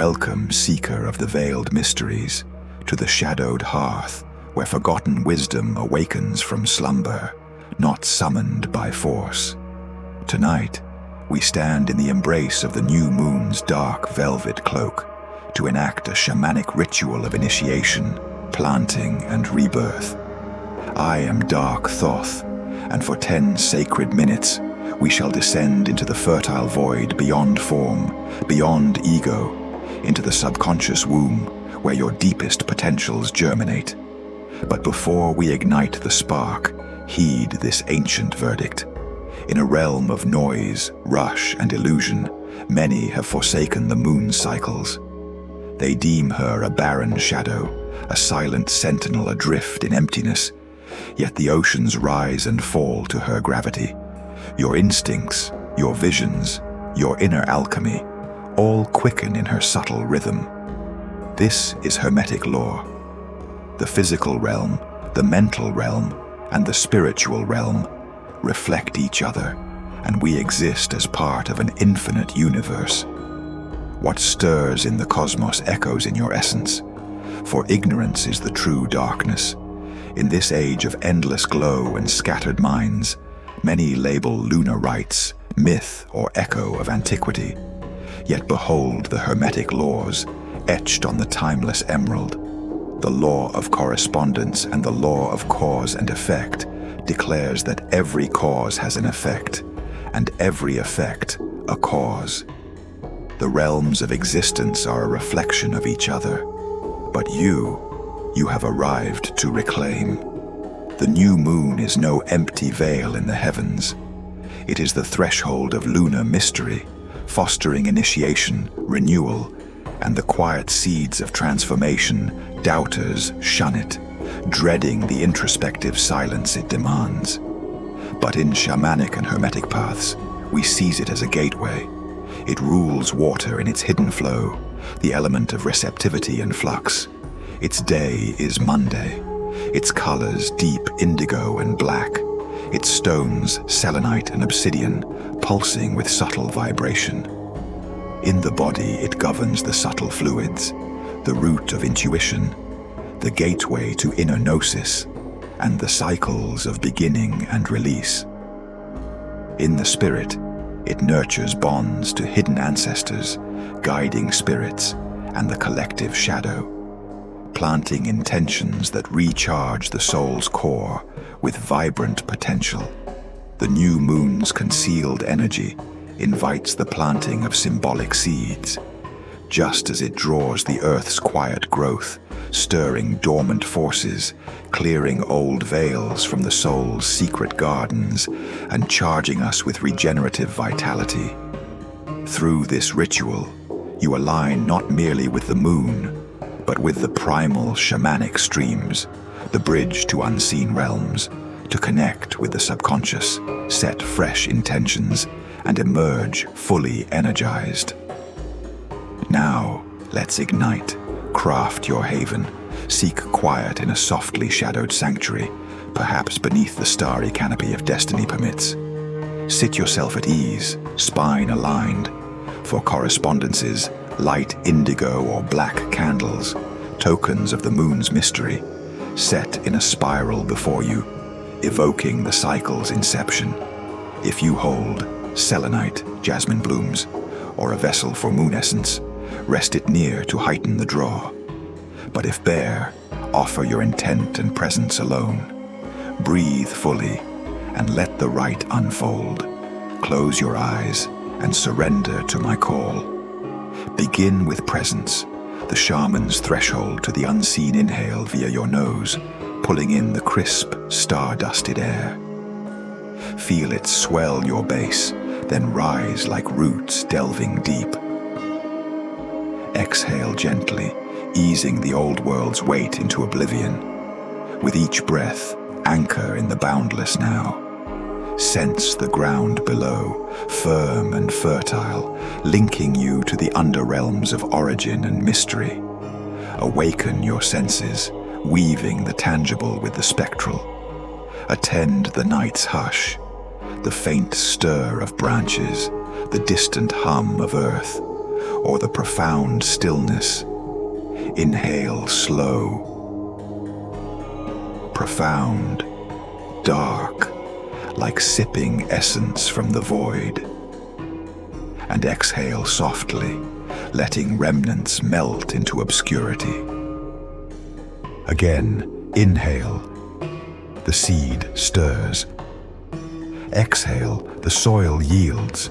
Welcome, seeker of the veiled mysteries, to the shadowed hearth where forgotten wisdom awakens from slumber, not summoned by force. Tonight, we stand in the embrace of the new moon's dark velvet cloak to enact a shamanic ritual of initiation, planting, and rebirth. I am Dark Thoth, and for 10 sacred minutes, we shall descend into the fertile void beyond form, beyond ego, into the subconscious womb where your deepest potentials germinate. But before we ignite the spark, heed this ancient verdict. In a realm of noise, rush, and illusion, many have forsaken the moon's cycles. They deem her a barren shadow, a silent sentinel adrift in emptiness. Yet the oceans rise and fall to her gravity. Your instincts, your visions, your inner alchemy, all quicken in her subtle rhythm. This is Hermetic law. The physical realm, the mental realm, and the spiritual realm reflect each other, and we exist as part of an infinite universe. What stirs in the cosmos echoes in your essence, for ignorance is the true darkness. In this age of endless glow and scattered minds, many label lunar rites, myth, or echo of antiquity. Yet behold the Hermetic laws, etched on the timeless emerald. The law of correspondence and the law of cause and effect declares that every cause has an effect, and every effect a cause. The realms of existence are a reflection of each other, but you have arrived to reclaim. The new moon is no empty veil in the heavens. It is the threshold of lunar mystery, fostering initiation, renewal, and the quiet seeds of transformation. Doubters shun it, dreading the introspective silence it demands. But in shamanic and hermetic paths, we seize it as a gateway. It rules water in its hidden flow, the element of receptivity and flux. Its day is Monday, its colors deep indigo and black, its stones selenite and obsidian, pulsing with subtle vibration. In the body, it governs the subtle fluids, the root of intuition, the gateway to inner gnosis, and the cycles of beginning and release. In the spirit, it nurtures bonds to hidden ancestors, guiding spirits, and the collective shadow, planting intentions that recharge the soul's core with vibrant potential. The new moon's concealed energy invites the planting of symbolic seeds, just as it draws the earth's quiet growth, stirring dormant forces, clearing old veils from the soul's secret gardens, and charging us with regenerative vitality. Through this ritual, you align not merely with the moon, but with the primal shamanic streams, the bridge to unseen realms, to connect with the subconscious, set fresh intentions, and emerge fully energized. Now, let's ignite. Craft your haven. Seek quiet in a softly shadowed sanctuary, perhaps beneath the starry canopy of destiny permits. Sit yourself at ease, spine aligned, for correspondences, light indigo or black candles, tokens of the moon's mystery, set in a spiral before you, evoking the cycle's inception. If you hold selenite, jasmine blooms, or a vessel for moon essence, rest it near to heighten the draw. But if bare, offer your intent and presence alone. Breathe fully and let the rite unfold. Close your eyes and surrender to my call. Begin with presence, the shaman's threshold to the unseen inhale via your nose, pulling in the crisp, star-dusted air. Feel it swell your base, then rise like roots delving deep. Exhale gently, easing the old world's weight into oblivion. With each breath, anchor in the boundless now. Sense the ground below, firm and fertile, linking you to the underrealms of origin and mystery. Awaken your senses, weaving the tangible with the spectral. Attend the night's hush, the faint stir of branches, the distant hum of earth, or the profound stillness. Inhale slow, profound, dark, like sipping essence from the void. And exhale softly, letting remnants melt into obscurity. Again, inhale. The seed stirs. Exhale, the soil yields.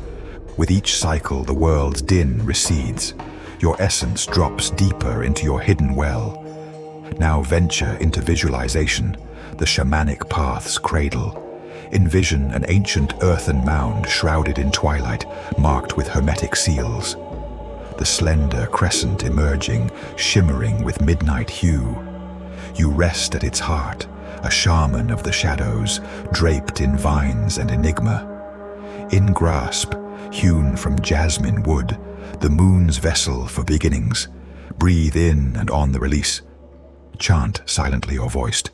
With each cycle, the world's din recedes. Your essence drops deeper into your hidden well. Now venture into visualization, the shamanic path's cradle. Envision an ancient earthen mound shrouded in twilight, marked with hermetic seals. The slender crescent emerging, shimmering with midnight hue. You rest at its heart, a shaman of the shadows, draped in vines and enigma. In grasp, hewn from jasmine wood, the moon's vessel for beginnings. Breathe in and on the release. Chant silently or voiced.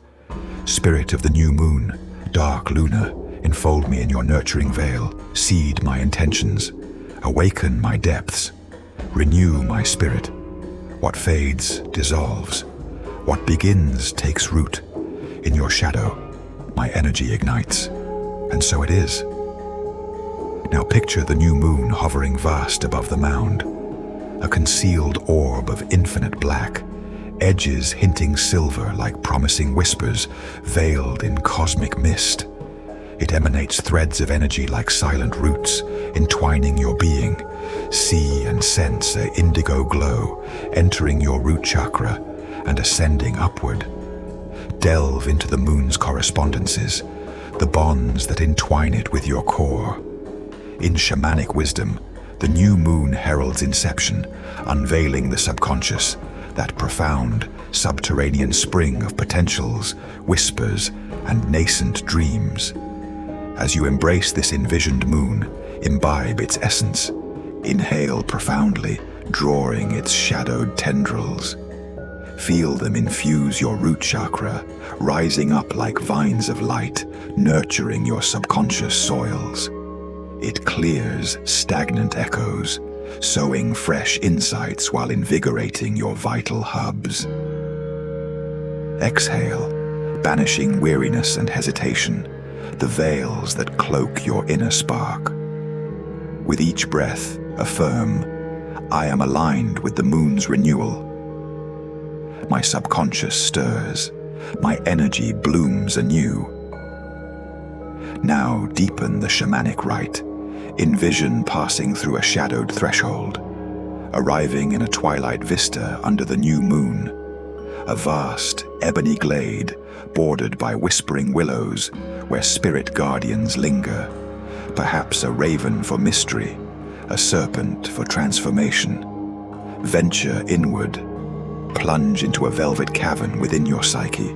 Spirit of the new moon, dark Lunar, enfold me in your nurturing veil. Seed my intentions. Awaken my depths. Renew my spirit. What fades dissolves. What begins takes root. In your shadow, my energy ignites. And so it is. Now picture the new moon hovering vast above the mound. A concealed orb of infinite black, edges hinting silver like promising whispers, veiled in cosmic mist. It emanates threads of energy like silent roots, entwining your being. See and sense an indigo glow, entering your root chakra and ascending upward. Delve into the moon's correspondences, the bonds that entwine it with your core. In shamanic wisdom, the new moon heralds inception, unveiling the subconscious, that profound, subterranean spring of potentials, whispers, and nascent dreams. As you embrace this envisioned moon, imbibe its essence. Inhale profoundly, drawing its shadowed tendrils. Feel them infuse your root chakra, rising up like vines of light, nurturing your subconscious soils. It clears stagnant echoes, sowing fresh insights while invigorating your vital hubs. Exhale, banishing weariness and hesitation, the veils that cloak your inner spark. With each breath, affirm, I am aligned with the moon's renewal. My subconscious stirs, my energy blooms anew. Now deepen the shamanic rite. Envision passing through a shadowed threshold, arriving in a twilight vista under the new moon. A vast, ebony glade, bordered by whispering willows, where spirit guardians linger. Perhaps a raven for mystery, a serpent for transformation. Venture inward. Plunge into a velvet cavern within your psyche,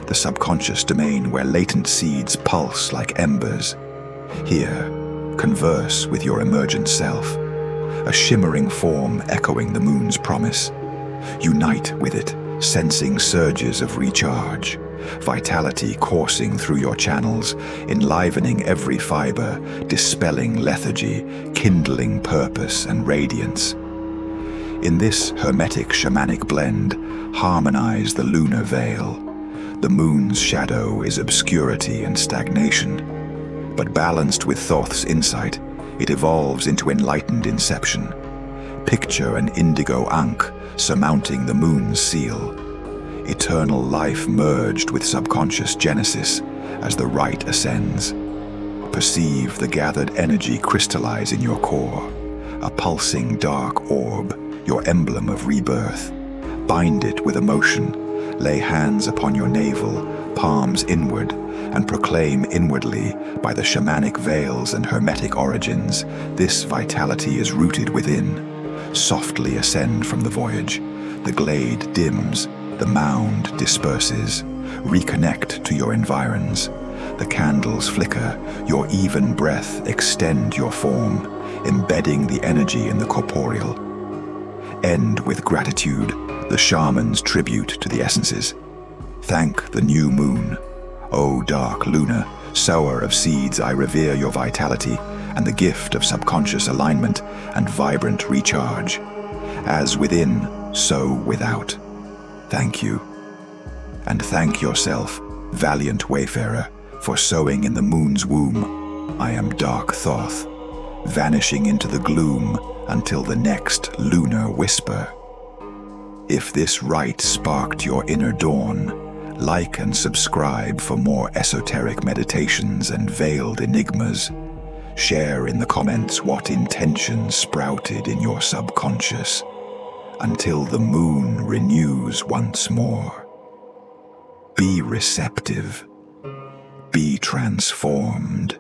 the subconscious domain where latent seeds pulse like embers. Here, converse with your emergent self, a shimmering form echoing the moon's promise. Unite with it, sensing surges of recharge, vitality coursing through your channels, enlivening every fiber, dispelling lethargy, kindling purpose and radiance. In this hermetic shamanic blend, harmonize the lunar veil. The moon's shadow is obscurity and stagnation, but balanced with Thoth's insight, it evolves into enlightened inception. Picture an indigo ankh surmounting the moon's seal. Eternal life merged with subconscious genesis as the rite ascends. Perceive the gathered energy crystallize in your core, a pulsing dark orb, your emblem of rebirth. Bind it with emotion, lay hands upon your navel, palms inward, and proclaim inwardly, by the shamanic veils and hermetic origins, this vitality is rooted within. Softly ascend from the voyage. The glade dims, the mound disperses. Reconnect to your environs. The candles flicker, your even breath extend your form, embedding the energy in the corporeal. End with gratitude, the shaman's tribute to the essences. Thank the new moon. O dark Lunar, sower of seeds, I revere your vitality, and the gift of subconscious alignment and vibrant recharge. As within, so without. Thank you. And thank yourself, valiant wayfarer, for sowing in the moon's womb. I am dark Thoth, vanishing into the gloom until the next lunar whisper. If this rite sparked your inner dawn, like and subscribe for more esoteric meditations and veiled enigmas. Share in the comments what intentions sprouted in your subconscious until the moon renews once more. Be receptive. Be transformed.